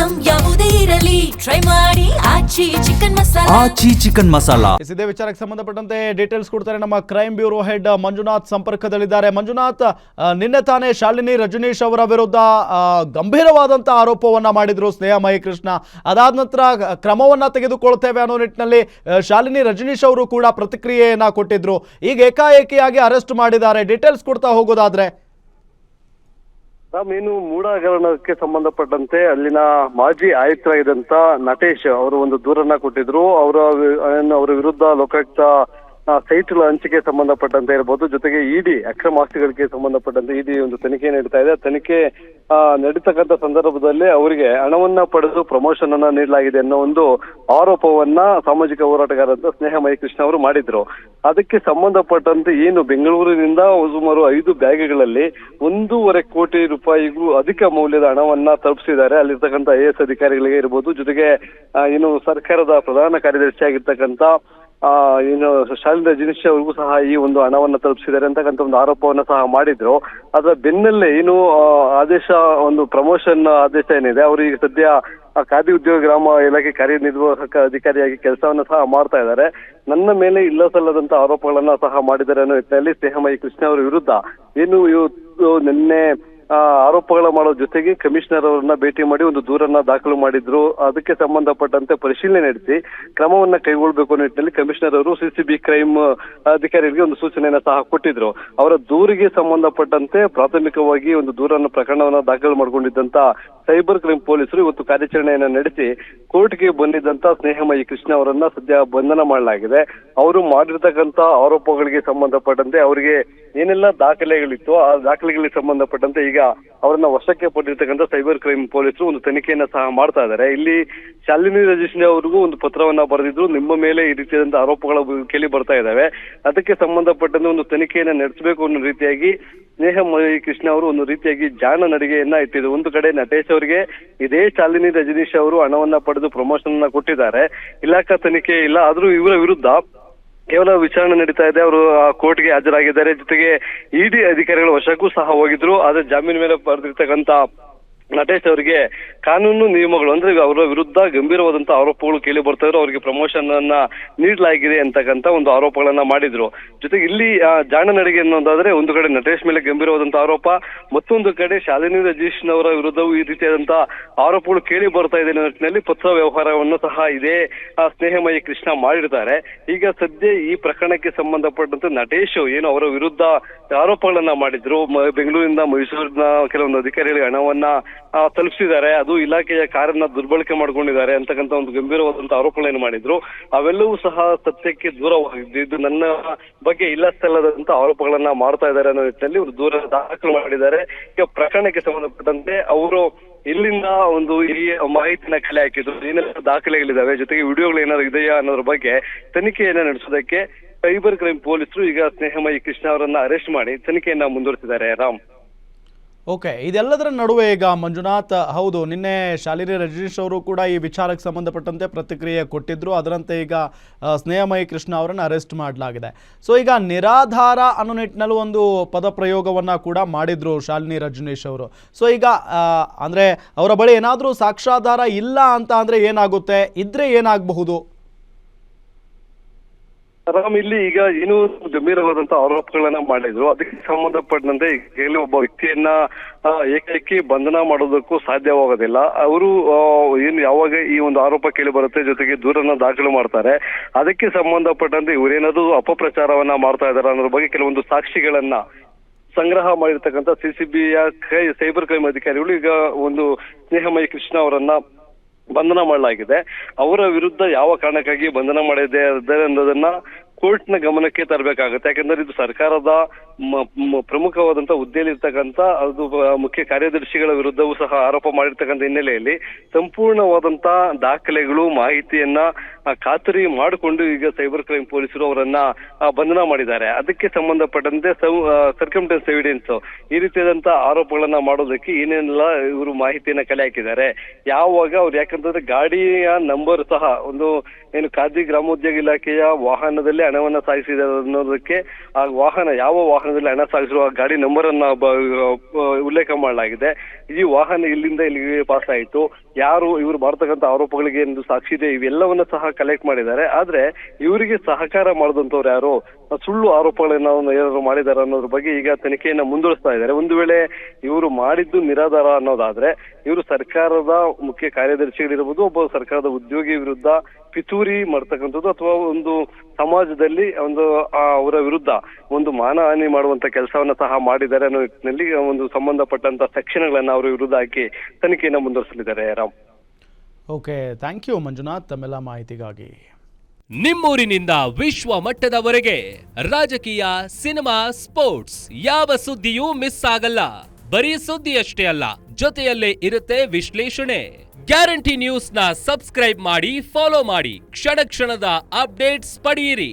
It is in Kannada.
ಐಟಂ ಯಾವುದೇ ಇರಲಿ ಟ್ರೈ ಮಾಡಿ ಆಚಿ ಚಿಕನ್ ಮಸಾಲಾ. ಇದೇ ವಿಚಾರಕ್ಕೆ ಸಂಬಂಧಪಟ್ಟಂತೆ ಡೀಟೇಲ್ಸ್ ಕೊಡ್ತಾರೆ ನಮ್ಮ ಕ್ರೈಮ್ ಬ್ಯೂರೋ ಹೆಡ್ ಮಂಜುನಾಥ್ ಸಂಪರ್ಕದಲ್ಲಿದ್ದಾರೆ. ಮಂಜುನಾಥ್, ನಿನ್ನೆ ತಾನೇ ಶಾಲಿನಿ ರಜನೀಶ್ ಅವರ ವಿರುದ್ಧ ಗಂಭೀರವಾದಂಥ ಆರೋಪವನ್ನ ಮಾಡಿದ್ರು ಸ್ನೇಹ ಮಹಿಕೃಷ್ಣ. ಅದಾದ ನಂತರ ಕ್ರಮವನ್ನ ತೆಗೆದುಕೊಳ್ತೇವೆ ಅನ್ನೋ ನಿಟ್ಟಿನಲ್ಲಿ ಶಾಲಿನಿ ರಜನೀಶ್ ಅವರು ಕೂಡ ಪ್ರತಿಕ್ರಿಯೆಯನ್ನ ಕೊಟ್ಟಿದ್ರು. ಈಗ ಏಕಾಏಕಿಯಾಗಿ ಅರೆಸ್ಟ್ ಮಾಡಿದ್ದಾರೆ. ಡೀಟೇಲ್ಸ್ ಕೊಡ್ತಾ ಹೋಗೋದಾದ್ರೆ ಏನು ಮೂಡ ಹಗರಣಕ್ಕೆ ಸಂಬಂಧಪಟ್ಟಂತೆ ಅಲ್ಲಿನ ಮಾಜಿ ಆಯುಕ್ತರಾಗಿದ್ದಂತ ನಟೇಶ್ ಅವರು ಒಂದು ದೂರನ್ನ ಕೊಟ್ಟಿದ್ರು. ಅವರ ವಿರುದ್ಧ ಲೋಕಾಯುಕ್ತ ಸೈಟ್ಗಳ ಹಂಚಿಕೆ ಸಂಬಂಧಪಟ್ಟಂತೆ ಇರಬಹುದು, ಜೊತೆಗೆ ಇಡಿ ಅಕ್ರಮ ಆಸ್ತಿಗಳಿಗೆ ಸಂಬಂಧಪಟ್ಟಂತೆ ಇಡಿ ಒಂದು ತನಿಖೆ ನಡೀತಾ ಇದೆ. ತನಿಖೆ ನಡೀತಕ್ಕಂಥ ಸಂದರ್ಭದಲ್ಲಿ ಅವರಿಗೆ ಹಣವನ್ನ ಪಡೆದು ಪ್ರಮೋಷನ್ ಅನ್ನ ನೀಡಲಾಗಿದೆ ಅನ್ನೋ ಒಂದು ಆರೋಪವನ್ನ ಸಾಮಾಜಿಕ ಹೋರಾಟಗಾರರಾದ ಸ್ನೇಹ ಮಹಿಕೃಷ್ಣ ಅವರು ಮಾಡಿದ್ರು. ಅದಕ್ಕೆ ಸಂಬಂಧಪಟ್ಟಂತೆ ಏನು ಬೆಂಗಳೂರಿನಿಂದ ಸುಮಾರು 5 ಬ್ಯಾಗ್ಗಳಲ್ಲಿ 1.5 ಕೋಟಿ ರೂಪಾಯಿಗೂ ಅಧಿಕ ಮೌಲ್ಯದ ಹಣವನ್ನ ತಲುಪಿಸಿದ್ದಾರೆ ಅಲ್ಲಿರ್ತಕ್ಕಂಥ IAS ಅಧಿಕಾರಿಗಳಿಗೆ ಇರ್ಬೋದು, ಜೊತೆಗೆ ಏನು ಸರ್ಕಾರದ ಪ್ರಧಾನ ಕಾರ್ಯದರ್ಶಿ ಆಗಿರ್ತಕ್ಕಂಥ ಏನು ಶಾಲಿನಿ ರಜನೀಶ್ ಅವ್ರಿಗೂ ಸಹ ಈ ಒಂದು ಹಣವನ್ನ ತಲುಪಿಸಿದ್ದಾರೆ ಅಂತಕ್ಕಂಥ ಒಂದು ಆರೋಪವನ್ನ ಸಹ ಮಾಡಿದ್ರು. ಅದರ ಬೆನ್ನಲ್ಲೇ ಏನು ಆದೇಶ, ಒಂದು ಪ್ರಮೋಷನ್ ಆದೇಶ ಏನಿದೆ, ಅವರಿಗೆ ಸದ್ಯ ಖಾದಿ ಉದ್ಯೋಗ ಗ್ರಾಮ ಇಲಾಖೆ ಕಾರ್ಯನಿರ್ವಾಹಕ ಅಧಿಕಾರಿಯಾಗಿ ಕೆಲಸವನ್ನ ಸಹ ಮಾಡ್ತಾ ಇದ್ದಾರೆ. ನನ್ನ ಮೇಲೆ ಇಲ್ಲ ಸಲ್ಲದಂತ ಆರೋಪಗಳನ್ನ ಸಹ ಮಾಡಿದ್ದಾರೆ ಅನ್ನೋ ನಿಟ್ಟಿನಲ್ಲಿ ಸ್ನೇಹ ಮಹಿಕೃಷ್ಣ ಅವರ ವಿರುದ್ಧ ಏನು ಇವತ್ತು ನಿನ್ನೆ ಆರೋಪಗಳ ಮಾಡೋ ಜೊತೆಗೆ ಕಮಿಷನರ್ ಅವರನ್ನ ಭೇಟಿ ಮಾಡಿ ಒಂದು ದೂರನ್ನ ದಾಖಲು ಮಾಡಿದ್ರು. ಅದಕ್ಕೆ ಸಂಬಂಧಪಟ್ಟಂತೆ ಪರಿಶೀಲನೆ ನಡೆಸಿ ಕ್ರಮವನ್ನ ಕೈಗೊಳ್ಳಬೇಕು ಅನ್ನೋ ನಿಟ್ಟಿನಲ್ಲಿ ಕಮಿಷನರ್ ಅವರು CCB ಕ್ರೈಮ್ ಅಧಿಕಾರಿಗಳಿಗೆ ಒಂದು ಸೂಚನೆಯನ್ನ ಸಹ ಕೊಟ್ಟಿದ್ರು. ಅವರ ದೂರಿಗೆ ಸಂಬಂಧಪಟ್ಟಂತೆ ಪ್ರಾಥಮಿಕವಾಗಿ ಒಂದು ದೂರನ್ನ ಪ್ರಕರಣವನ್ನ ದಾಖಲು ಮಾಡಿಕೊಂಡಿದ್ದಂತ ಸೈಬರ್ ಕ್ರೈಮ್ ಪೊಲೀಸರು ಇವತ್ತು ಕಾರ್ಯಾಚರಣೆಯನ್ನ ನಡೆಸಿ ಕೋರ್ಟ್ಗೆ ಬಂದಿದ್ದಂತ ಸ್ನೇಹ ಮಹಿಕೃಷ್ಣ ಅವರನ್ನ ಸದ್ಯ ಬಂಧನ ಮಾಡಲಾಗಿದೆ. ಅವರು ಮಾಡಿರ್ತಕ್ಕಂಥ ಆರೋಪಗಳಿಗೆ ಸಂಬಂಧಪಟ್ಟಂತೆ ಅವರಿಗೆ ಏನೆಲ್ಲ ದಾಖಲೆಗಳಿತ್ತು ಆ ದಾಖಲೆಗಳಿಗೆ ಸಂಬಂಧಪಟ್ಟಂತೆ ಈಗ ಅವರನ್ನ ವಶಕ್ಕೆ ಪಡೆದಿರ್ತಕ್ಕಂಥ ಸೈಬರ್ ಕ್ರೈಮ್ ಪೊಲೀಸರು ಒಂದು ತನಿಖೆಯನ್ನ ಸಹ ಮಾಡ್ತಾ ಇದ್ದಾರೆ. ಇಲ್ಲಿ ಶಾಲಿನಿ ರಜನೀಶ್ ಅವರಿಗೂ ಒಂದು ಪತ್ರವನ್ನ ಬರೆದಿದ್ರು, ನಿಮ್ಮ ಮೇಲೆ ಈ ರೀತಿಯಾದಂತಹ ಆರೋಪಗಳು ಕೇಳಿ ಬರ್ತಾ ಇದ್ದಾವೆ, ಅದಕ್ಕೆ ಸಂಬಂಧಪಟ್ಟಂತೆ ಒಂದು ತನಿಖೆಯನ್ನ ನಡೆಸಬೇಕು ಅನ್ನೋ ರೀತಿಯಾಗಿ ಸ್ನೇಹ ಮಹಿಕೃಷ್ಣ ಅವರು ಒಂದು ರೀತಿಯಾಗಿ ಜಾಣ ನಡಿಗೆಯನ್ನ ಇಟ್ಟಿದ್ರು. ಒಂದು ಕಡೆ ನಟೇಶ್ ಅವರಿಗೆ ಇದೇ ಶಾಲಿನಿ ರಜನೀಶ್ ಅವರು ಹಣವನ್ನ ಪಡೆದು ಪ್ರಮೋಷನ್ ಅನ್ನ ಕೊಟ್ಟಿದ್ದಾರೆ, ಇಲಾಖಾ ತನಿಖೆ ಇಲ್ಲ, ಆದ್ರೂ ಇವರ ವಿರುದ್ಧ ಕೇವಲ ವಿಚಾರಣೆ ನಡೀತಾ ಇದೆ. ಅವರು ಕೋರ್ಟ್ಗೆ ಹಾಜರಾಗಿದ್ದಾರೆ, ಜೊತೆಗೆ ಇಡಿ ಅಧಿಕಾರಿಗಳ ವಶಕ್ಕೂ ಸಹ ಹೋಗಿದ್ರು. ಆದ್ರೆ ಜಾಮೀನು ಮೇಲೆ ಬರೆದಿರ್ತಕ್ಕಂಥ ನಟೇಶ್ ಅವರಿಗೆ ಕಾನೂನು ನಿಯಮಗಳು ಅಂದ್ರೆ ಅವರ ವಿರುದ್ಧ ಗಂಭೀರವಾದಂತಹ ಆರೋಪಗಳು ಕೇಳಿ ಬರ್ತಾ ಇದ್ರು. ಅವರಿಗೆ ಪ್ರಮೋಷನ್ ಅನ್ನ ನೀಡಲಾಗಿದೆ ಅಂತಕ್ಕಂಥ ಒಂದು ಆರೋಪಗಳನ್ನ ಮಾಡಿದ್ರು. ಜೊತೆಗೆ ಇಲ್ಲಿ ಜಾಣ ನಡಿಗೆ ಅನ್ನೋದಾದ್ರೆ ಒಂದು ಕಡೆ ನಟೇಶ್ ಮೇಲೆ ಗಂಭೀರವಾದಂತಹ ಆರೋಪ, ಮತ್ತೊಂದು ಕಡೆ ಶಾಲಿನಿ ರಜನೀಶ್ನವರ ವಿರುದ್ಧವೂ ಈ ರೀತಿಯಾದಂತಹ ಆರೋಪಗಳು ಕೇಳಿ ಬರ್ತಾ ಇದೆ ನಿಟ್ಟಿನಲ್ಲಿ ಪತ್ರ ವ್ಯವಹಾರವನ್ನು ಸಹ ಇದೇ ಸ್ನೇಹ ಮಹಿಕೃಷ್ಣ ಮಾಡಿರ್ತಾರೆ. ಈಗ ಸದ್ಯ ಈ ಪ್ರಕರಣಕ್ಕೆ ಸಂಬಂಧಪಟ್ಟಂತೆ ನಟೇಶ್ ಏನು ಅವರ ವಿರುದ್ಧ ಆರೋಪಗಳನ್ನ ಮಾಡಿದ್ರು, ಬೆಂಗಳೂರಿನಿಂದ ಮೈಸೂರಿನ ಕೆಲವೊಂದು ಅಧಿಕಾರಿಗಳಿಗೆ ಹಣವನ್ನ ತಲುಪಿಸಿದ್ದಾರೆ, ಅದು ಇಲಾಖೆಯ ಕಾರ್ಯನ ದುರ್ಬಳಕೆ ಮಾಡ್ಕೊಂಡಿದ್ದಾರೆ ಅಂತಕ್ಕಂಥ ಒಂದು ಗಂಭೀರವಾದಂತ ಆರೋಪಗಳೇನು ಮಾಡಿದ್ರು, ಅವೆಲ್ಲವೂ ಸಹ ಸತ್ಯಕ್ಕೆ ದೂರವಾಗಿದ್ದು ಇದು ನನ್ನ ಬಗ್ಗೆ ಇಲ್ಲ ಸಲ್ಲದಂತ ಆರೋಪಗಳನ್ನ ಮಾಡ್ತಾ ಇದ್ದಾರೆ ಅನ್ನೋ ನಿಟ್ಟಿನಲ್ಲಿ ಒಂದು ದೂರ ದಾಖಲು ಮಾಡಿದ್ದಾರೆ. ಈಗ ಪ್ರಕರಣಕ್ಕೆ ಸಂಬಂಧಪಟ್ಟಂತೆ ಅವರು ಇಲ್ಲಿಂದ ಒಂದು ಈ ಮಾಹಿತಿನ ಕಲೆ ಹಾಕಿದ್ರು, ಏನೆಲ್ಲ ದಾಖಲೆಗಳಿದಾವೆ, ಜೊತೆಗೆ ವಿಡಿಯೋಗಳು ಏನಾದ್ರು ಇದೆಯಾ ಅನ್ನೋದ್ರ ಬಗ್ಗೆ ತನಿಖೆಯನ್ನ ನಡೆಸೋದಕ್ಕೆ ಸೈಬರ್ ಕ್ರೈಮ್ ಪೊಲೀಸರು ಈಗ ಸ್ನೇಹ ಮಹಿಕೃಷ್ಣ ಅವರನ್ನ ಅರೆಸ್ಟ್ ಮಾಡಿ ತನಿಖೆಯನ್ನ ಮುಂದುವರಿಸಿದ್ದಾರೆ. ರಾಮ್, ಓಕೆ, ಇದೆಲ್ಲದರ ನಡುವೆ ಈಗ ಮಂಜುನಾಥ್, ಹೌದು ನಿನ್ನೆ ಶಾಲಿನಿ ರಜನೀಶ್ ಅವರು ಕೂಡ ಈ ವಿಚಾರಕ್ಕೆ ಸಂಬಂಧಪಟ್ಟಂತೆ ಪ್ರತಿಕ್ರಿಯೆ ಕೊಟ್ಟಿದ್ರು. ಅದರಂತೆ ಈಗ ಸ್ನೇಹ ಮಹಿಕೃಷ್ಣ ಅವರನ್ನು ಅರೆಸ್ಟ್ ಮಾಡಲಾಗಿದೆ. ಸೊ ಈಗ ನಿರಾಧಾರ ಅನ್ನೋ ನಿಟ್ಟಿನಲ್ಲಿ ಒಂದು ಪದಪ್ರಯೋಗವನ್ನು ಕೂಡ ಮಾಡಿದ್ರು ಶಾಲಿನಿ ರಜನೀಶ್ ಅವರು. ಸೊ ಈಗ ಅಂದರೆ ಅವರ ಬಳಿ ಏನಾದರೂ ಸಾಕ್ಷ್ಯಾಧಾರ ಇಲ್ಲ ಅಂತ ಅಂದರೆ ಏನಾಗುತ್ತೆ, ಇದ್ರೆ ಏನಾಗಬಹುದು? ರಾಮ್, ಇಲ್ಲಿ ಈಗ ಏನು ಗಂಭೀರವಾದಂತ ಆರೋಪಗಳನ್ನ ಮಾಡಿದ್ರು, ಅದಕ್ಕೆ ಸಂಬಂಧಪಟ್ಟಂತೆ ಈಗಲೇ ಒಬ್ಬ ವ್ಯಕ್ತಿಯನ್ನ ಏಕೈಕಿ ಬಂಧನ ಮಾಡೋದಕ್ಕೂ ಸಾಧ್ಯವಾಗೋದಿಲ್ಲ. ಅವರು ಏನು ಯಾವಾಗ ಈ ಒಂದು ಆರೋಪ ಕೇಳಿ ಬರುತ್ತೆ, ಜೊತೆಗೆ ದೂರನ್ನ ದಾಖಲು ಮಾಡ್ತಾರೆ, ಅದಕ್ಕೆ ಸಂಬಂಧಪಟ್ಟಂತೆ ಇವರೇನಾದ್ರು ಅಪಪ್ರಚಾರವನ್ನ ಮಾಡ್ತಾ ಇದಾರೆ ಅನ್ನೋದ್ರ ಬಗ್ಗೆ ಕೆಲವೊಂದು ಸಾಕ್ಷಿಗಳನ್ನ ಸಂಗ್ರಹ ಮಾಡಿರ್ತಕ್ಕಂಥ CCBಯ ಸೈಬರ್ ಕ್ರೈಮ್ ಅಧಿಕಾರಿಗಳು ಈಗ ಒಂದು ಸ್ನೇಹ ಮಹಿಕೃಷ್ಣ ಅವರನ್ನ ಬಂಧನ ಮಾಡಲಾಗಿದೆ. ಅವರ ವಿರುದ್ಧ ಯಾವ ಕಾರಣಕ್ಕಾಗಿ ಬಂಧನ ಮಾಡಿದೆ ಅನ್ನೋದನ್ನ ಕೋರ್ಟ್ನ ಗಮನಕ್ಕೆ ತರಬೇಕಾಗುತ್ತೆ. ಯಾಕಂದ್ರೆ ಇದು ಸರ್ಕಾರದ ಪ್ರಮುಖವಾದಂತ ಹುದ್ದೆಯಲ್ಲಿ ಇರ್ತಕ್ಕಂಥ ಅದು ಮುಖ್ಯ ಕಾರ್ಯದರ್ಶಿಗಳ ವಿರುದ್ಧವೂ ಸಹ ಆರೋಪ ಮಾಡಿರ್ತಕ್ಕಂಥ ಹಿನ್ನೆಲೆಯಲ್ಲಿ ಸಂಪೂರ್ಣವಾದಂತ ದಾಖಲೆಗಳು ಮಾಹಿತಿಯನ್ನ ಖಾತರಿ ಮಾಡಿಕೊಂಡು ಈಗ ಸೈಬರ್ ಕ್ರೈಮ್ ಪೊಲೀಸರು ಅವರನ್ನ ಬಂಧನ ಮಾಡಿದ್ದಾರೆ. ಅದಕ್ಕೆ ಸಂಬಂಧಪಟ್ಟಂತೆ ಸರ್ಕಮ್ಟೆನ್ಸ್ ಎವಿಡೆನ್ಸ್ ಈ ರೀತಿಯಾದಂತ ಆರೋಪಗಳನ್ನ ಮಾಡೋದಕ್ಕೆ ಏನೆಲ್ಲ ಇವರು ಮಾಹಿತಿಯನ್ನ ಕಲೆ ಹಾಕಿದ್ದಾರೆ, ಯಾವಾಗ ಅವ್ರು, ಯಾಕಂತಂದ್ರೆ ಗಾಡಿಯ ನಂಬರ್ ಸಹ ಒಂದು ಏನು ಖಾದಿ ಗ್ರಾಮೋದ್ಯೋಗ ಇಲಾಖೆಯ ವಾಹನದಲ್ಲಿ ಹಣವನ್ನ ಸಾಗಿಸಿದ್ದಾರೆ ಅನ್ನೋದಕ್ಕೆ ಆ ವಾಹನ ಯಾವ ವಾಹನ ವಾಹನದಲ್ಲಿ ಹಣ ಸಾಗಿಸಿರುವ ಗಾಡಿ ನಂಬರ್ ಅನ್ನ ಉಲ್ಲೇಖ ಮಾಡಲಾಗಿದೆ. ಈ ವಾಹನ ಇಲ್ಲಿಂದ ಇಲ್ಲಿಗೆ ಪಾಸ್ ಆಯಿತು, ಯಾರು ಇವರು ಮಾಡ್ತಕ್ಕಂಥ ಆರೋಪಗಳಿಗೆ ಎಂದು ಸಾಕ್ಷಿ ಇದೆ, ಇವೆಲ್ಲವನ್ನ ಸಹ ಕಲೆಕ್ಟ್ ಮಾಡಿದ್ದಾರೆ. ಆದ್ರೆ ಇವರಿಗೆ ಸಹಕಾರ ಮಾಡಿದಂತವ್ರು ಯಾರು, ಸುಳ್ಳು ಆರೋಪಗಳನ್ನ ಏನಾದ್ರು ಮಾಡಿದಾರ ಅನ್ನೋದ್ರ ಬಗ್ಗೆ ಈಗ ತನಿಖೆಯನ್ನ ಮುಂದುವರಿಸ್ತಾ ಇದ್ದಾರೆ. ಒಂದು ವೇಳೆ ಇವರು ಮಾಡಿದ್ದು ನಿರಾಧಾರ ಅನ್ನೋದಾದ್ರೆ ಇವರು ಸರ್ಕಾರದ ಮುಖ್ಯ ಕಾರ್ಯದರ್ಶಿಗಳಿರ್ಬೋದು, ಒಬ್ಬ ಸರ್ಕಾರದ ಉದ್ಯೋಗಿ ವಿರುದ್ಧ ಪಿತೂರಿ ಮಾಡ್ತಕ್ಕಂಥದ್ದು ಅಥವಾ ಒಂದು ಸಮಾಜದಲ್ಲಿ ಅವರ ವಿರುದ್ಧ ಒಂದು ಮಾನಹಾನಿ ಮಾಡುವಂತ ಕೆಲಸವನ್ನ ಸಹ ಮಾಡಿದ್ದಾರೆ ಅನ್ನೋ ನಿಟ್ಟಿನಲ್ಲಿ ಒಂದು ಸಂಬಂಧಪಟ್ಟಂತ ಸೆಕ್ಷನ್ಗಳನ್ನ ಅವರ ವಿರುದ್ಧ ಹಾಕಿ ತನಿಖೆಯನ್ನ ಮುಂದುವರಿಸಲಿದ್ದಾರೆ. Ram. Okay, thank you Manjunath ತಮ್ಮೆಲ್ಲ ಮಾಹಿತಿಗಾಗಿ. ನಿಮ್ಮೂರಿನಿಂದ ವಿಶ್ವ ಮಟ್ಟದವರೆಗೆ ರಾಜಕೀಯ, ಸಿನಿಮಾ, ಸ್ಪೋರ್ಟ್ಸ್ ಯಾವ ಸುದ್ದಿಯೂ ಮಿಸ್ ಆಗಲ್ಲ. ಬರೀ ಸುದ್ದಿಯಷ್ಟೇ ಅಲ್ಲ, ಜೊತೆಯಲ್ಲೇ ಇರುತ್ತೆ ವಿಶ್ಲೇಷಣೆ. ಗ್ಯಾರಂಟಿ ನ್ಯೂಸ್ ನ ಸಬ್ಸ್ಕ್ರೈಬ್ ಮಾಡಿ, ಫಾಲೋ ಮಾಡಿ, ಕ್ಷಣ ಕ್ಷಣದ ಅಪ್ಡೇಟ್ಸ್ ಪಡೆಯಿರಿ.